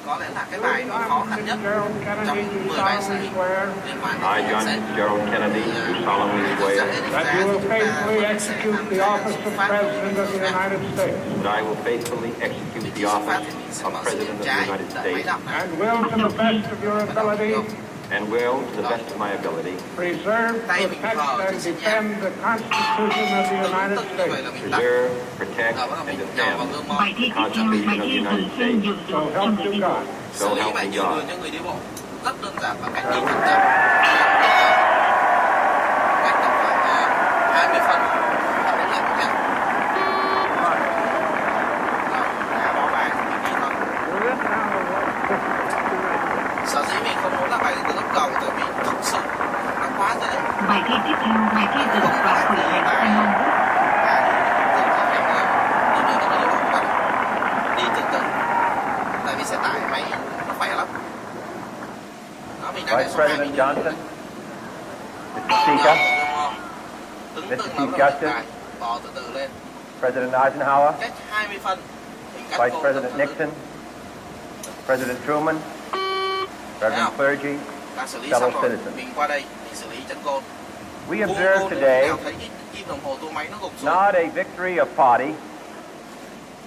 có lẽ là cái bài nó khó khăn nhất trong 10 bài xảy liên quan đến I, John Fitzgerald Kennedy, do solemnly swear that you will faithfully execute the office of President of the United States that I will faithfully execute the office of President of the United States and will, to the best of your ability, to the best of my ability, preserve, protect, and defend the Constitution of the United States. preserve, protect, and defend Bài thi the tiếp theo, Constitution bài of the thi United thường xuyên States. dùng So help you God. So xử lý help me bài nhường đường God. cho người đi bộ rất đơn giản và cách đi thẳng chậm. Cách tầm khoảng 20 phân và đến hiện nhé. Rồi, đã bỏ bài mình đi thôi. Sở dĩ mình không muốn là bài từ tốc cầu tại vì thực sự nó quá dễ. Bài thi tiếp theo, bài thi từ và khởi hành xe môn. Đi từ từ, tại vì xe tải máy nó khỏe lắm. Đó, mình đang Vice President Johnson, Mr. Speaker, Đứng Mr. từng Chief nó Justice, bài, bò từ từ lên. President Eisenhower, Cách 20 phân. Mình cắt Vice cô President từ từ. Nixon, President Truman, Reverend clergy, Ta xử lý fellow xong rồi, citizens. mình qua đây, mình xử lý chân côn. We Cô observe today thấy cái kim đồng hồ tua máy nó gục xuống. not a victory of party,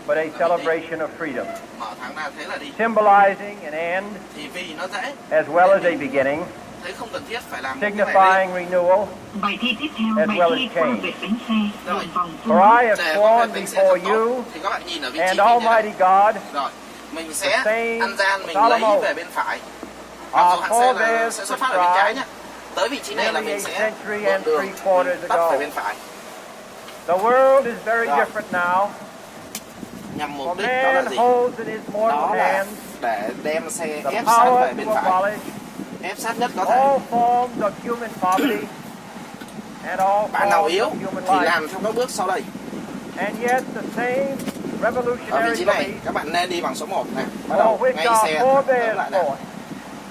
but a celebration of freedom, Mở thắng ra thế là đi. symbolizing an end Thì vì nó dễ, as well as a beginning, thấy không cần thiết phải làm cái này signifying renewal. Bài thi tiếp theo, As bài well thi as qua change. vệt bánh xe, đường vòng For phương. I have để sworn con sẽ before thật tốt. you Thì các bạn nhìn ở vị trí and mình thế này. Almighty God, Rồi, mình sẽ the same ăn gian, mình solemn lấy oath về bên phải. Mặc dù our hạng xe là forebears sẽ xuất phát ở bên trái nhá. Tới vị trí này là nearly mình a sẽ century vượt and đường, 3/4 mình tắt ago. về bên phải. The world is very Rồi. different now. Nhằm For mục đích đó là man gì? holds in his Đó mortal là hands để đem xe the ép sát về power bên to phải, abolish ép sát nhất có thể. all forms of human poverty and all Bạn nào forms yếu of human thì life. làm theo các bước sau đây. And yet the same Ở vị revolutionary trí này, beliefs các bạn nên đi bằng số 1 này. Bắt for đầu which ngay our xe hướng forebears lại này. fought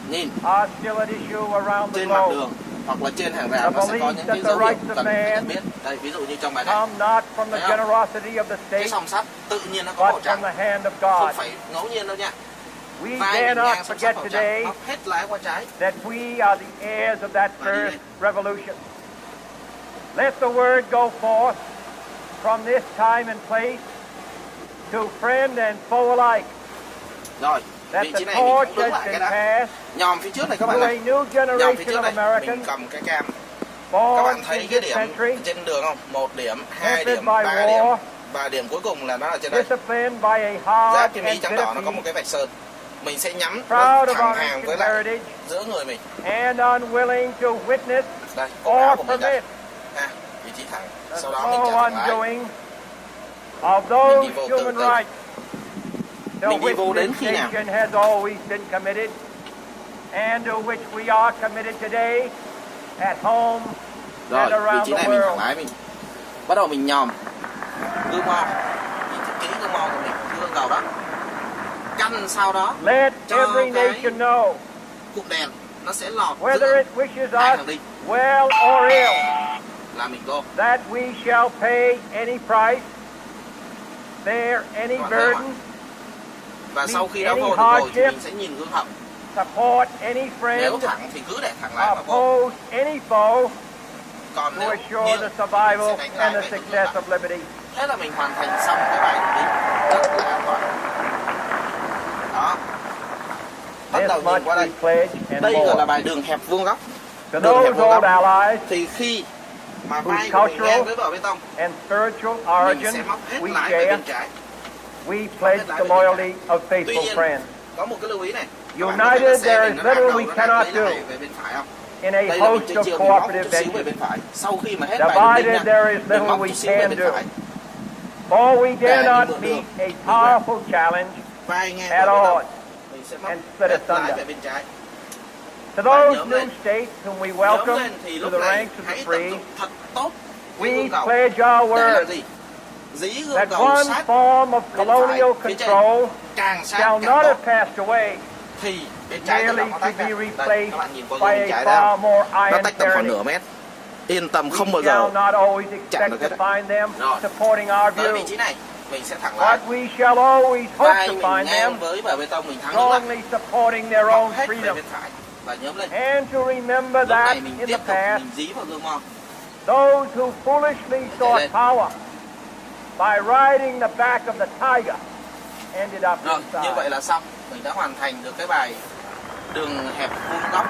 Nhìn are still at issue around the trên mặt globe. đường hoặc là trên hàng rào nó sẽ có những cái dấu hiệu cần phải nhận biết. Đây, ví dụ như trong bài này, Come not from the Thấy không? generosity of the cái state, song sắt tự nhiên nó có màu but from trắng, the hand of không God. phải ngẫu nhiên đâu nha. We Vai dare mình not ngang song forget sắt màu today trắng, hết lái qua trái. that we are the heirs of that Và đi first lên. revolution. Let the word go forth from this time and place to friend and foe alike, Rồi, that vị the trí này mình torch cũng đứng has lại cái been đã. passed Nhòm phía trước này các to bạn a này, new nhòm phía generation trước of này, mình Americans cầm cái cam. Các born bạn thấy in cái this điểm century, trên đường không? 1 điểm, 2 Tempted điểm, by 3 điểm. war, Và điểm cuối cùng là nó là trên đây. disciplined by a hard Giáp cái mí and trắng bitter đỏ nó có một peace, cái vạch sơn. Mình sẽ nhắm proud nó of thẳng our hàng với ancient lại heritage, giữa người mình. and unwilling to witness Đây, cổ áo or của mình đây. permit Ha, vị trí thẳng. the Sau đó mình slow chạm lái. undoing of those Mình đi vô từ human từ. rights to Mình đi vô which đến this khi nào? nation has always been committed, and to which we are committed today at home Rồi, and vị around trí the này mình thẳng world. lái mình. Bắt đầu mình nhòm. Gương mau. Nhìn thật kỹ gương mau của mình, gương cầu đó. Căn sau đó Let cho every cái nation know, cụm đèn nó sẽ lọt whether giữa it wishes hai us thằng đi well or ill, là mình go. that we shall pay any price, bear any Các bạn thấy burden, Và sau khi đã any vô được rồi thì hardship, mình sẽ nhìn gương hậu. support any Nếu friend, thẳng thì cứ để thẳng lái mà vô. oppose any foe Còn to nếu assure nghiêng the thì survival mình sẽ đánh and lái the về hướng success ngược of lại. liberty. Thế là mình hoàn thành xong cái bài đi rất là an toàn. Đó. Bắt This đầu much nhìn qua we đây. pledge and Đây gọi là more. bài đường hẹp vuông góc. To Đường hẹp those vuông old góc. allies Thì khi mà whose vai của mình cultural ngang với bờ bê tông, and spiritual mình sẽ origin móc hết we lái về share, bên trái. we pledge the loyalty of Tuy faithful nhiên, friends. có một cái lưu ý này. United, there is little we cannot do Về bên phải không? in a Đây là mình host trên of chiều mình móc cooperative chút xíu về ventures. bên phải. Sau khi mà hết bài đường Divided, đinh there is nha, little mình móc we chút xíu về can bên do. phải. For we dare Để not mượn meet đường. a powerful challenge Vai ngang at bờ bê tông. all. Mình sẽ móc and split hết us lái under. về bên trái. To those nhóm new lên. states whom we Nhóm welcome lên thì to lúc the này ranks of the hãy tận free, dụng thật tốt cái we gương cầu. pledge our Để làm word gì? Dí gương that cầu one sát form of bên phải, colonial phía trên. control Càng sát shall càng not tốt. have passed away, Thì bên trái tự merely động nó to tách be ra. Đây, replaced các bạn nhìn qua by gương bên a trái đây far không? more Nó iron tách tầm khoảng tyranny. nửa mét. Yên tâm không We bao shall giờ. not always chạm expect được to hết đấy. find them Rồi. supporting our Tới view, vị trí này mình sẽ thẳng lái. But we shall always hope Vai to mình find ngang them với bờ bê tông, mình thắng nước lắc, strongly supporting their bọc own hết về freedom. bên phải và nhóm lên. And to remember Lúc that này mình in tiếp the tục past, mình dí vào gương mom. those who foolishly sought lên. power by riding the back of the tiger ended up Rồi, như vậy inside. là xong. Mình đã hoàn thành được cái bài đường hẹp vuông góc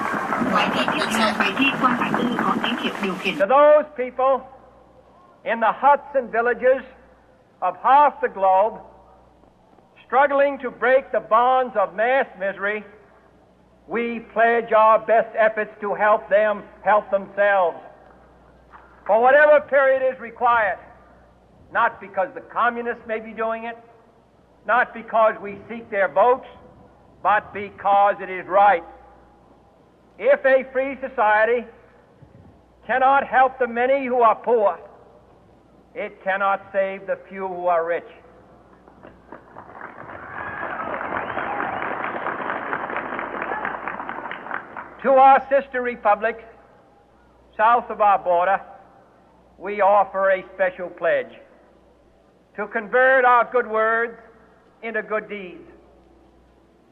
Bài và thi tiếp lên theo, xe. bài thi qua ngã tư có tín hiệu điều khiển. To those people in the huts and villages of half the globe struggling to break the bonds of mass misery, we pledge our best efforts to help them help themselves for whatever period is required, not because the communists may be doing it, not because we seek their votes, but because it is right. If a free society cannot help the many who are poor, it cannot save the few who are rich. To our sister republics south of our border, we offer a special pledge to convert our good words into good deeds.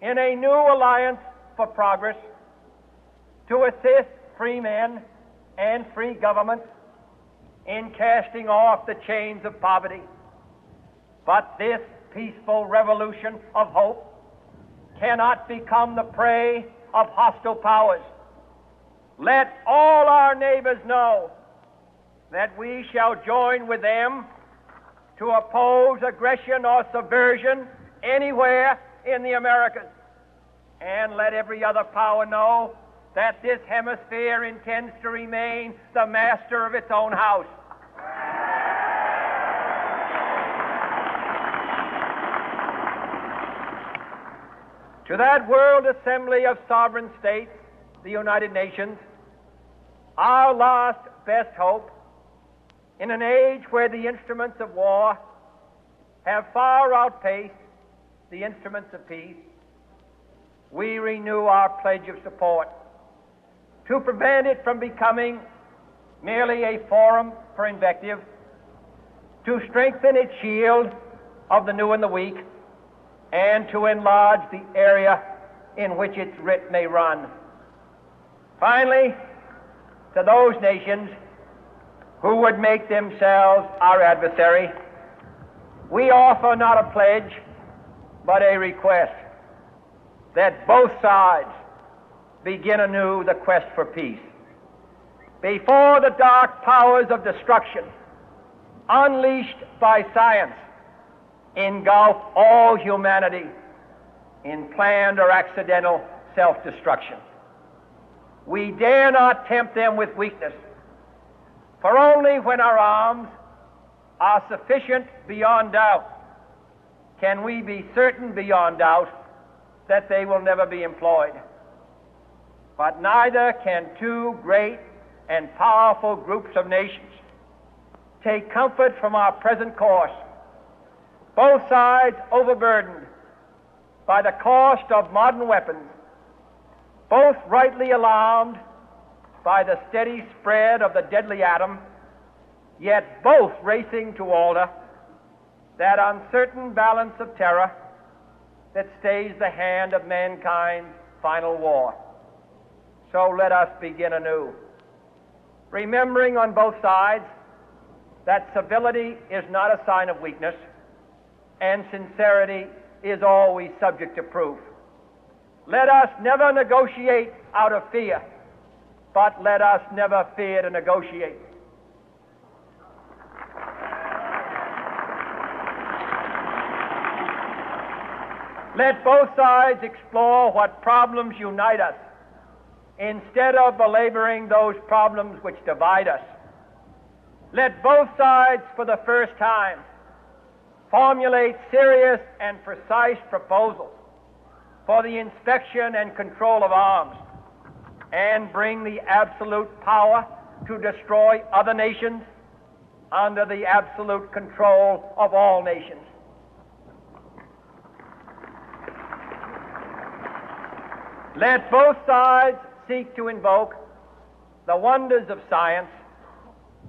In a new alliance for progress, to assist free men and free governments in casting off the chains of poverty. But this peaceful revolution of hope cannot become the prey of hostile powers. Let all our neighbors know that we shall join with them to oppose aggression or subversion anywhere in the Americas. And let every other power know that this hemisphere intends to remain the master of its own house. To that World Assembly of Sovereign States, the United Nations, our last best hope, in an age where the instruments of war have far outpaced the instruments of peace, we renew our pledge of support to prevent it from becoming merely a forum for invective, to strengthen its shield of the new and the weak, and to enlarge the area in which its writ may run. Finally, to those nations who would make themselves our adversary, we offer not a pledge, but a request that both sides begin anew the quest for peace. Before the dark powers of destruction, unleashed by science, engulf all humanity in planned or accidental self-destruction. We dare not tempt them with weakness, for only when our arms are sufficient beyond doubt can we be certain beyond doubt that they will never be employed. But neither can two great and powerful groups of nations take comfort from our present course, both sides overburdened by the cost of modern weapons, both rightly alarmed by the steady spread of the deadly atom, yet both racing to alter that uncertain balance of terror that stays the hand of mankind's final war. So let us begin anew, remembering on both sides that civility is not a sign of weakness, and sincerity is always subject to proof. Let us never negotiate out of fear, but let us never fear to negotiate. Let both sides explore what problems unite us, instead of belaboring those problems which divide us. Let both sides, for the first time, formulate serious and precise proposals for the inspection and control of arms, and bring the absolute power to destroy other nations under the absolute control of all nations. Let both sides seek to invoke the wonders of science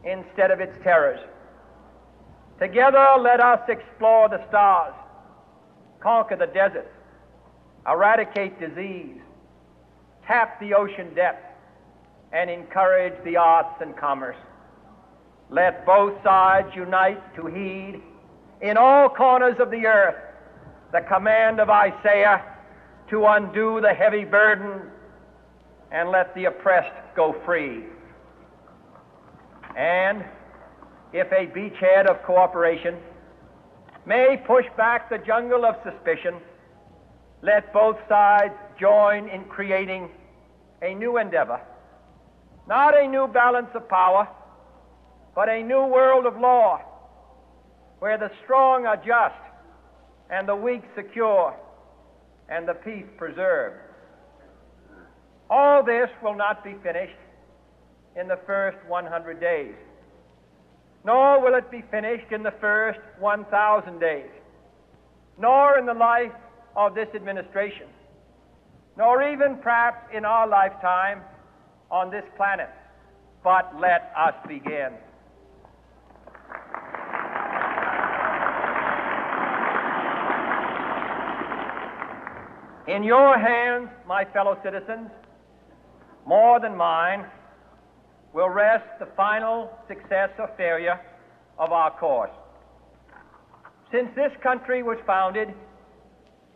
instead of its terrors. Together let us explore the stars, conquer the deserts, eradicate disease, tap the ocean depths, and encourage the arts and commerce. Let both sides unite to heed in all corners of the earth the command of Isaiah to undo the heavy burden and let the oppressed go free. And if a beachhead of cooperation may push back the jungle of suspicion, let both sides join in creating a new endeavor, not a new balance of power, but a new world of law, where the strong are just and the weak secure and the peace preserved. All this will not be finished in the first 100 days, nor will it be finished in the first 1,000 days, nor in the life of this administration, nor even perhaps in our lifetime on this planet. But let us begin. In your hands, my fellow citizens, more than mine, will rest the final success or failure of our course. Since this country was founded,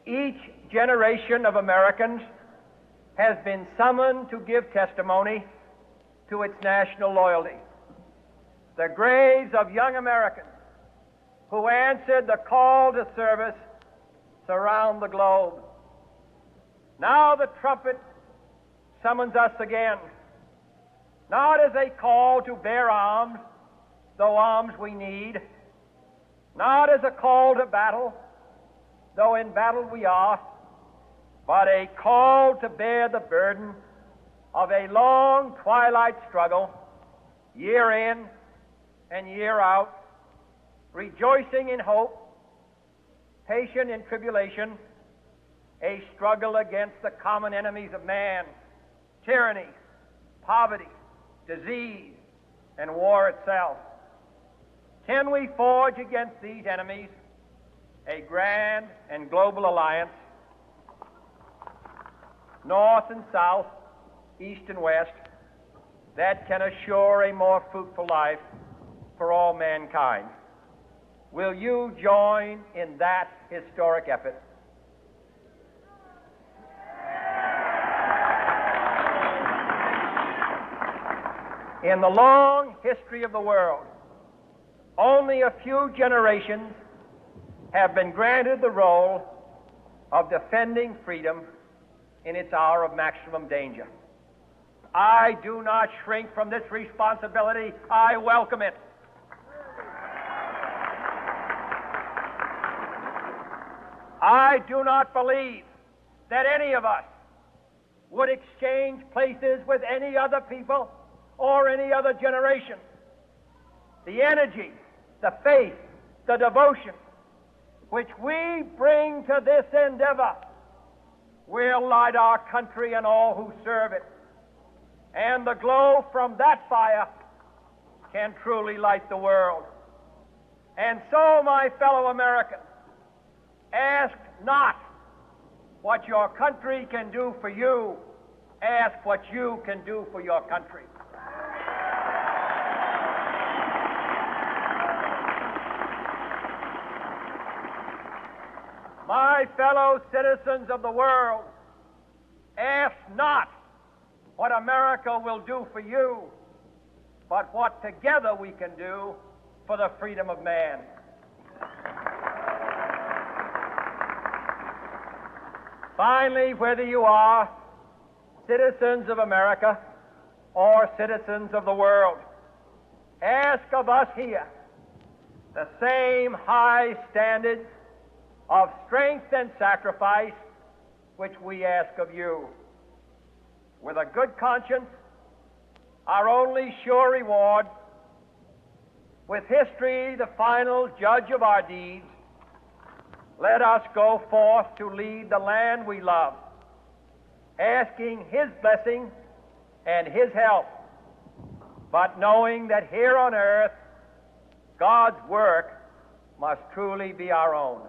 each generation of Americans has been summoned to give testimony to its national loyalty. The graves of young Americans who answered the call to service surround the globe. Now the trumpet summons us again, not as a call to bear arms, though arms we need, not as a call to battle, though in battle we are, but a call to bear the burden of a long twilight struggle, year in and year out, rejoicing in hope, patient in tribulation, a struggle against the common enemies of man, tyranny, poverty, disease, and war itself. Can we forge against these enemies a grand and global alliance, north and south, east and west, that can assure a more fruitful life for all mankind? Will you join in that historic effort? In the long history of the world, only a few generations have been granted the role of defending freedom in its hour of maximum danger. I do not shrink from this responsibility. I welcome it. I do not believe that any of us would exchange places with any other people or any other generation. The energy, the faith, the devotion which we bring to this endeavor will light our country and all who serve it. And the glow from that fire can truly light the world. And so, my fellow Americans, ask not what your country can do for you, ask what you can do for your country. My fellow citizens of the world, ask not what America will do for you, but what together we can do for the freedom of man. Finally, whether you are citizens of America or citizens of the world, ask of us here the same high standards of strength and sacrifice which we ask of you. With a good conscience, our only sure reward, with history the final judge of our deeds, let us go forth to lead the land we love, asking His blessing and His help, but knowing that here on earth God's work must truly be our own.